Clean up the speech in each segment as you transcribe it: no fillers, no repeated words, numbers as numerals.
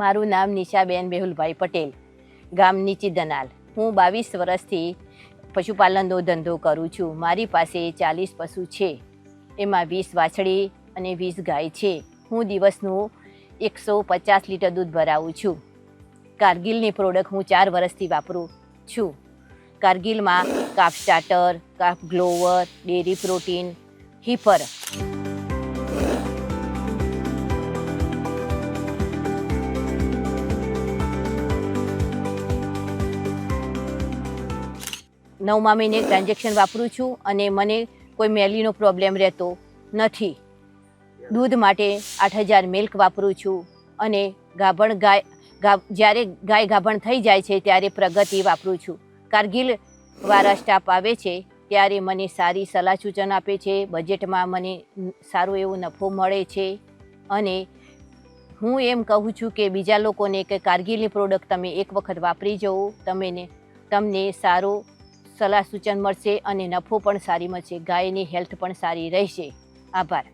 મારું નામ નિશાબેન મેહુલભાઈ પટેલ, ગામ નીચી દનાલ. હું 22 વર્ષથી પશુપાલનનો ધંધો કરું છું. મારી પાસે 40 પશુ છે, એમાં 20 વાછડી અને 20 ગાય છે. હું દિવસનું 150 લીટર દૂધ ભરાવું છું. કારગિલની પ્રોડક્ટ હું 4 વર્ષથી વાપરું છું. કારગિલમાં calf starter, calf grower, dairy protein, heifer. નવમા મહિને ટ્રાન્ઝેક્શન વાપરું છું અને મને કોઈ મેલીનો પ્રોબ્લેમ રહેતો નથી. દૂધ માટે 8000 મિલ્ક વાપરું છું અને ગાભણ જ્યારે ગાય ગાભણ થઈ જાય છે ત્યારે પ્રગતિ વાપરું છું. કારગિલ વાળા સ્ટાફ આવે છે ત્યારે મને સારી સલાહ સૂચન આપે છે. બજેટમાં મને સારો એવો નફો મળે છે અને હું એમ કહું છું કે બીજા લોકોને કે કારગિલની પ્રોડક્ટ તમે એક વખત વાપરી જવો, તમને સારો સલાહ સૂચન મળશે અને નફો પણ સારી મળશે. ગાયની હેલ્થ પણ સારી રહેશે. આભાર.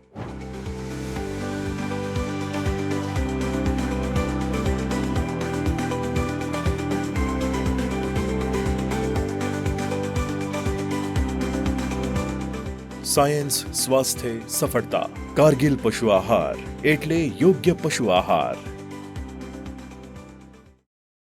સાયન્સ, સ્વાસ્થ્ય, સફળતા. કારગિલ પશુ આહાર એટલે યોગ્ય પશુ આહાર.